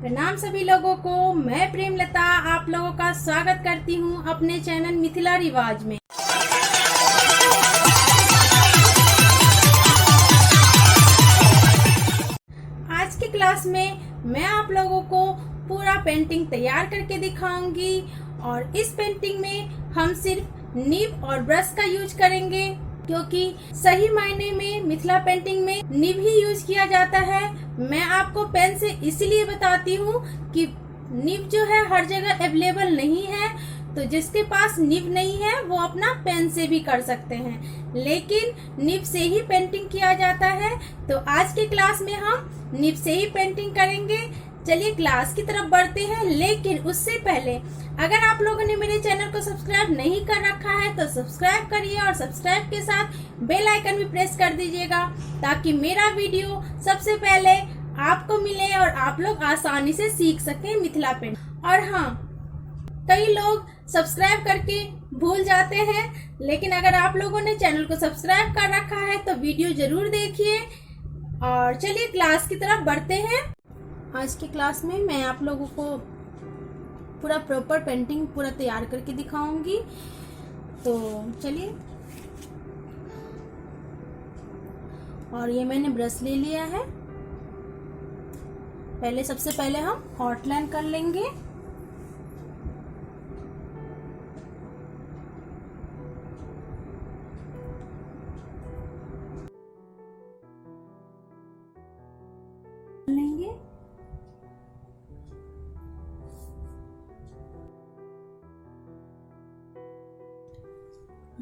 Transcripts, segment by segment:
प्रणाम सभी लोगों को। मैं प्रेमलता आप लोगों का स्वागत करती हूँ अपने चैनल मिथिला रिवाज में। आज की क्लास में मैं आप लोगों को पूरा पेंटिंग तैयार करके दिखाऊंगी और इस पेंटिंग में हम सिर्फ निब और ब्रश का यूज करेंगे, क्योंकि सही मायने में मिथिला पेंटिंग में निब ही यूज किया जाता है। मैं आपको पेन से इसलिए बताती हूँ कि निब जो है हर जगह अवेलेबल नहीं है, तो जिसके पास निब नहीं है वो अपना पेन से भी कर सकते हैं, लेकिन निब से ही पेंटिंग किया जाता है। तो आज की क्लास में हम निब से ही पेंटिंग करेंगे। चलिए क्लास की तरफ बढ़ते हैं, लेकिन उससे पहले अगर आप लोगों ने मेरे चैनल को सब्सक्राइब नहीं कर रखा है तो सब्सक्राइब करिए और सब्सक्राइब के साथ बेल आइकन भी प्रेस कर दीजिएगा, ताकि मेरा वीडियो सबसे पहले आपको मिले और आप लोग आसानी से सीख सकें मिथिला पेंटिंग। और हाँ, कई लोग सब्सक्राइब करके भूल जाते हैं, लेकिन अगर आप लोगों ने चैनल को सब्सक्राइब कर रखा है तो वीडियो जरूर देखिए। और चलिए क्लास की तरफ बढ़ते हैं। आज की क्लास में मैं आप लोगों को पूरा प्रॉपर पेंटिंग पूरा तैयार करके दिखाऊंगी। तो चलिए, और ये मैंने ब्रश ले लिया है। सबसे पहले हम आउटलाइन कर लेंगे।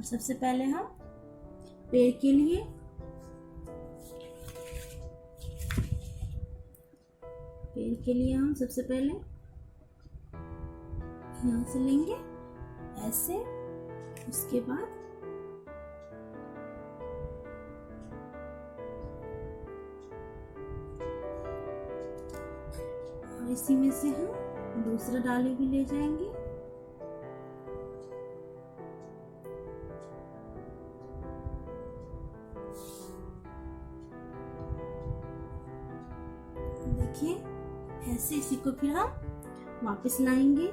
सबसे पहले हम पैर के लिए हम सबसे पहले यहाँ से लेंगे ऐसे। उसके बाद और इसी में से हम दूसरा डाली भी ले जाएंगे। देखिए ऐसे इसी को फिर हम वापस लाएंगे।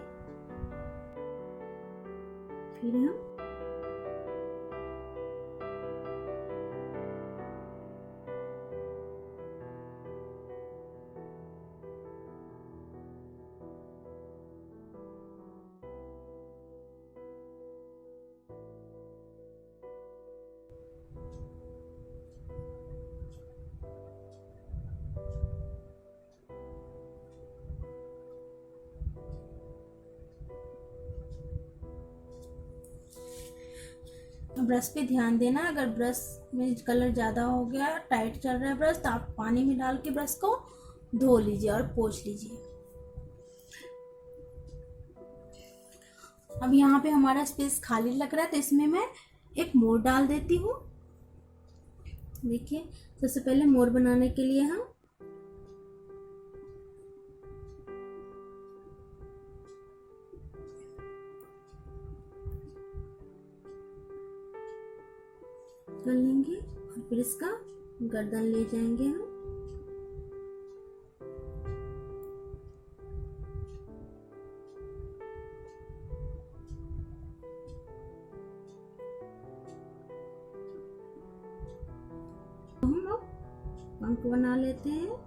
फिर हम ब्रश पे ध्यान देना। अगर ब्रश में कलर ज़्यादा हो गया, टाइट चल रहा है ब्रश, तो आप पानी में डाल के ब्रश को धो लीजिए और पोंछ लीजिए। अब यहाँ पे हमारा स्पेस खाली लग रहा है, तो इसमें मैं एक मोर डाल देती हूँ। देखिए, सबसे पहले मोर बनाने के लिए हम कर लेंगे और फिर इसका गर्दन ले जाएंगे हम। हम लोग पंख बना लेते हैं,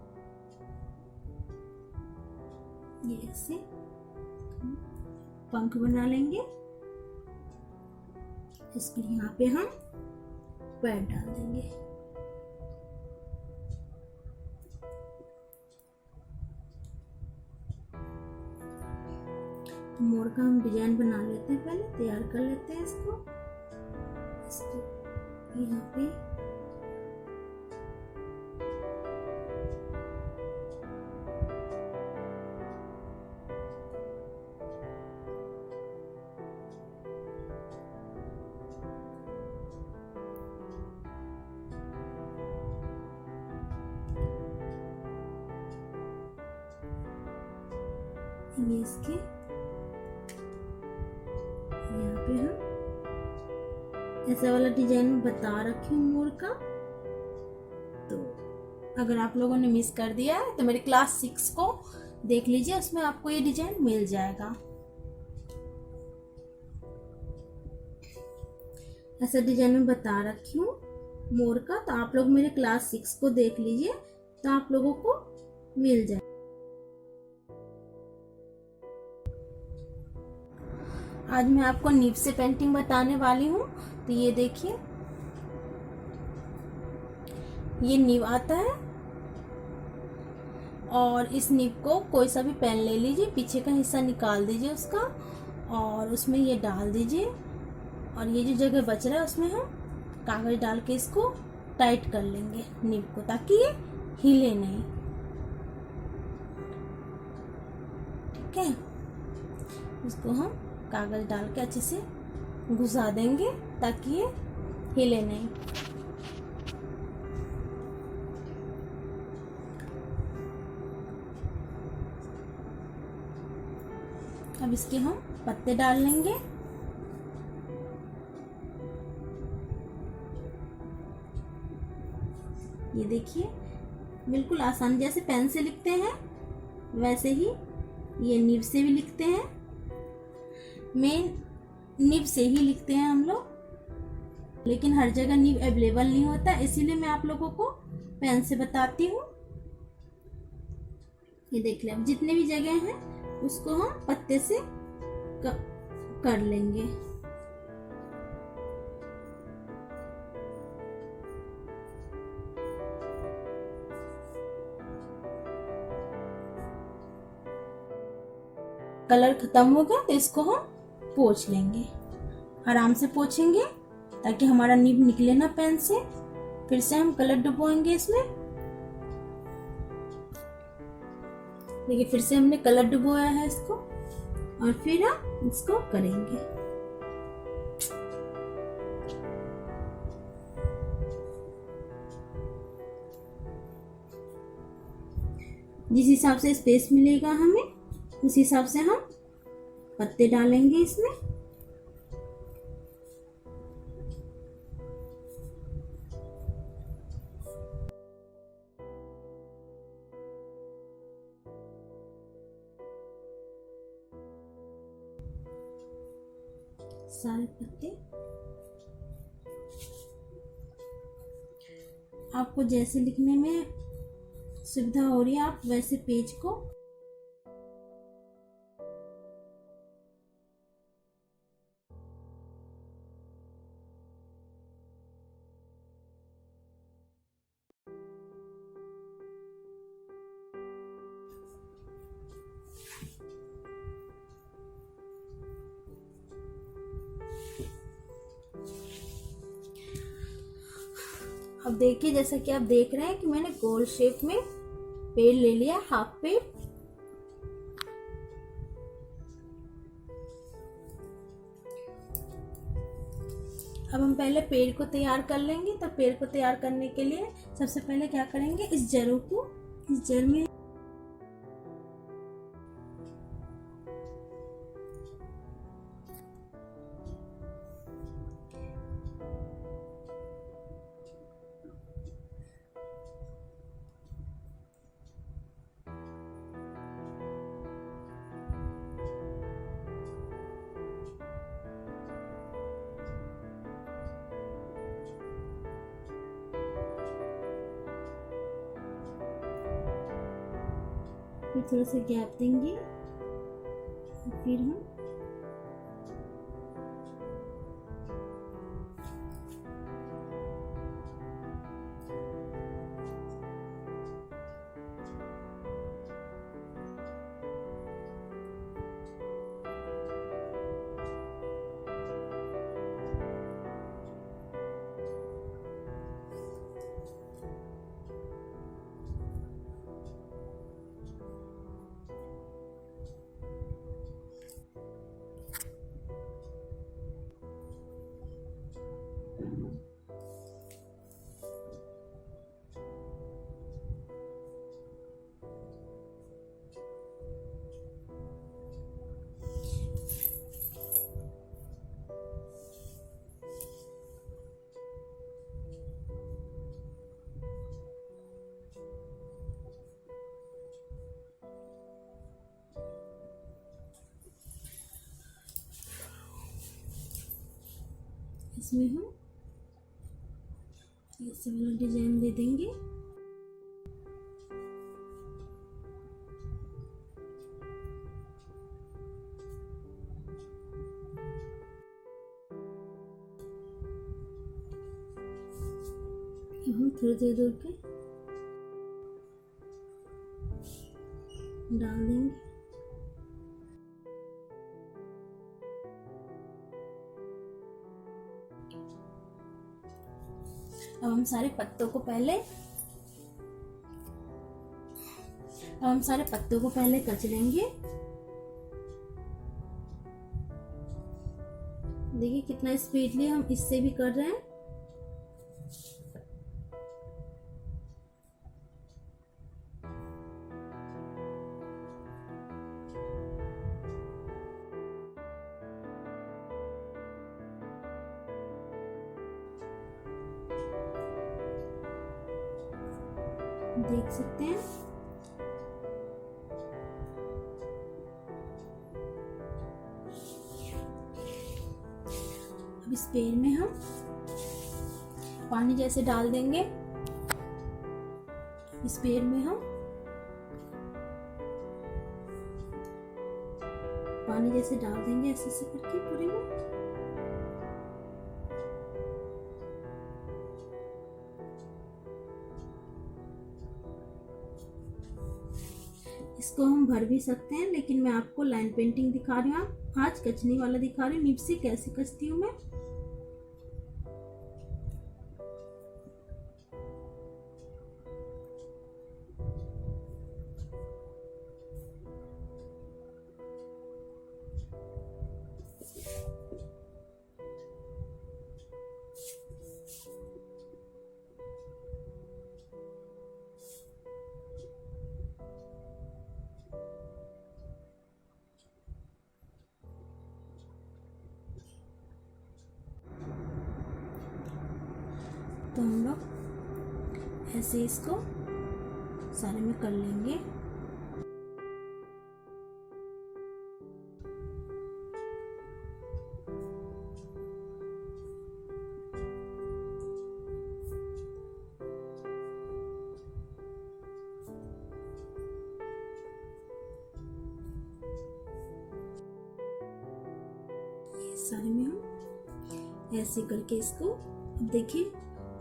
ये ऐसे पंख बना लेंगे। इसके यहाँ पे हम पैर डाल देंगे। मोर का हम डिजाइन बना लेते हैं, पहले तैयार कर लेते हैं इसको यहाँ पे। ये इसके यहाँ पे हम ऐसा वाला डिजाइन बता रखी हूँ मोर का। तो अगर आप लोगों ने मिस कर दिया है तो मेरे क्लास 6 को देख लीजिए, उसमें आपको ये डिजाइन मिल जाएगा। ऐसा डिजाइन मैं बता रखी हूँ मोर का, तो आप लोग मेरे क्लास 6 को देख लीजिए, तो आप लोगों को मिल जाए। आज मैं आपको नीब से पेंटिंग बताने वाली हूँ। तो ये देखिए, ये नीब आता है और इस नीब को कोई सा भी पेन ले लीजिए, पीछे का हिस्सा निकाल दीजिए उसका और उसमें ये डाल दीजिए, और ये जो जगह बच रहा है उसमें हम कागज डाल के इसको टाइट कर लेंगे नीब को, ताकि ये हिले नहीं। ठीक है, इसको हम कागज डाल के अच्छे से घुसा देंगे ताकि ये हिले नहीं। अब इसके हम पत्ते डाल लेंगे। ये देखिए, बिल्कुल आसान, जैसे पेन से लिखते हैं वैसे ही ये निब से भी लिखते हैं। मेन निब से ही लिखते हैं हम लोग, लेकिन हर जगह निब अवेलेबल नहीं होता, इसीलिए मैं आप लोगों को पेन से बताती हूँ। ये देख लें, अब जितने भी जगह हैं उसको हम पत्ते से कर लेंगे। कलर खत्म हो गया तो इसको हम पोंछ लेंगे, आराम से पोंछेंगे ताकि हमारा निब निकले ना पेन से। फिर से हम कलर डुबोएंगे इसमें। देखिए, फिर से हमने कलर डुबोया है इसको, और फिर हम इसको करेंगे। जिस हिसाब से स्पेस मिलेगा हमें, उस हिसाब से हम पत्ते डालेंगे इसमें। सारे पत्ते आपको जैसे लिखने में सुविधा हो रही है, आप वैसे पेज को अब देखिए, जैसा कि आप देख रहे हैं कि मैंने गोल शेप में पेड़ ले लिया, हाफ पेड़। अब हम पहले पेड़ को तैयार कर लेंगे। तो पेड़ को तैयार करने के लिए सबसे पहले क्या करेंगे, इस जरों को, इस जर में फिर थोड़ा सा गैप देंगे, फिर हम इसमें हम ऐसे वाला डिजाइन दे देंगे। हम थोड़ी देर दूर पे डाल देंगे। अब हम सारे पत्तों को पहले कच लेंगे। देखिए कितना स्पीडली हम इससे भी कर रहे हैं। देख सकते हैं अब इस पेन में हम पानी जैसे डाल देंगे। इस पेन में हम पानी जैसे डाल देंगे ऐसे ऐसे करके पूरे में। इसको हम भर भी सकते हैं, लेकिन मैं आपको लाइन पेंटिंग दिखा रही हूँ, आज कचनी वाला दिखा रही हूँ। निब से कैसे कचती हूँ मैं। तो हम लोग ऐसे इसको सारे में कर लेंगे। सारे में हम ऐसे करके इसको, देखिए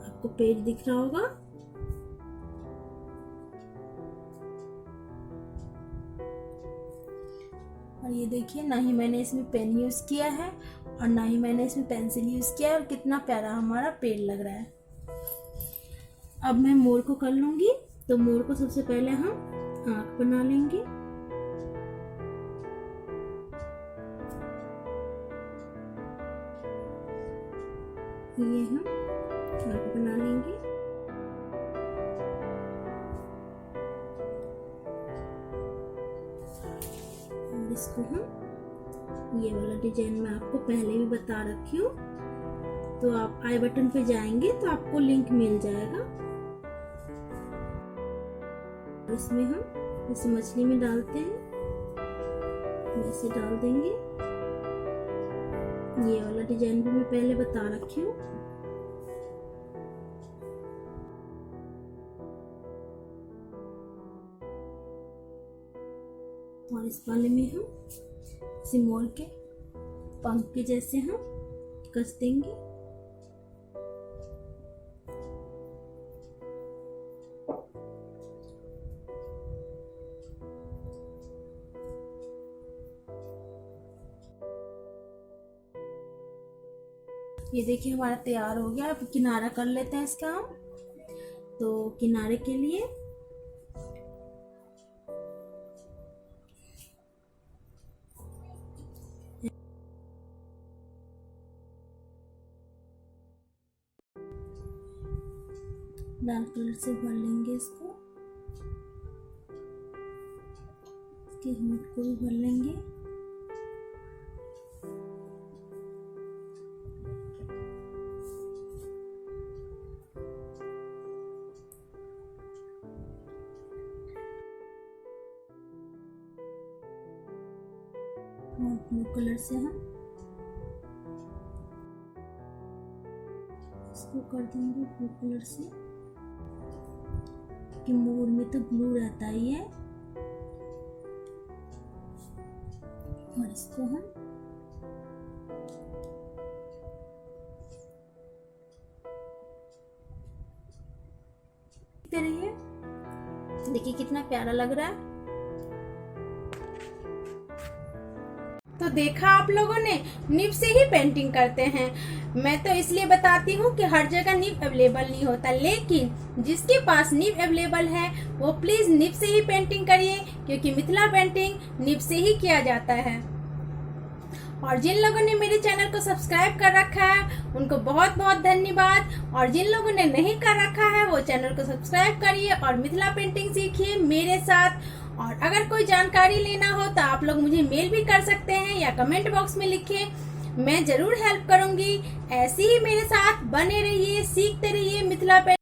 आपको पेड़ दिख रहा होगा। और ये देखिए, ना ही मैंने इसमें पेन यूज किया है और ना ही मैंने इसमें पेंसिल यूज किया है, और कितना प्यारा हमारा पेड़ लग रहा है। अब मैं मोर को कर लूंगी। तो मोर को सबसे पहले हम आंख बना लेंगे। ये हम आंख बना लेंगे। और इसको हम ये वाला डिजाइन मैं आपको पहले भी बता रखी हूँ, तो आप आई बटन पे जाएंगे तो आपको लिंक मिल जाएगा। इसमें हम इस मछली में डालते हैं, वैसे डाल देंगे। ये वाला डिजाइन भी मैं पहले बता रखी हूँ। और इस वाले में हम इसी मोर के पंख के जैसे हम कस देंगे। ये देखिए हमारा तैयार हो गया। अब किनारा कर लेते हैं इसका हम। तो किनारे के लिए लाल कलर से भर लेंगे इसको, इसके होंठ को भी भर लेंगे। और ब्लू कलर से हम इसको कर देंगे ब्लू कलर से, कि मोर में तो ब्लू रहता ही है। और इसको हम रहिए, देखिए कितना प्यारा लग रहा है। तो देखा आप लोगों ने, निब से ही पेंटिंग करते हैं। मैं तो इसलिए बताती हूँ कि हर जगह निब अवेलेबल नहीं होता, लेकिन जिसके पास निब अवेलेबल है वो प्लीज निब से ही पेंटिंग करिए, क्योंकि मिथिला पेंटिंग निब से ही किया जाता है। और जिन लोगों ने मेरे चैनल को सब्सक्राइब कर रखा है उनको बहुत बहुत धन्यवाद, और जिन लोगों ने नहीं कर रखा है वो चैनल को सब्सक्राइब करिए और मिथिला पेंटिंग सीखिए मेरे साथ। और अगर कोई जानकारी लेना हो तो आप लोग मुझे मेल भी कर सकते हैं या कमेंट बॉक्स में लिखिए, मैं जरूर हेल्प करूंगी। ऐसे ही मेरे साथ बने रहिए, सीखते रहिए मिथिला पेंटिंग।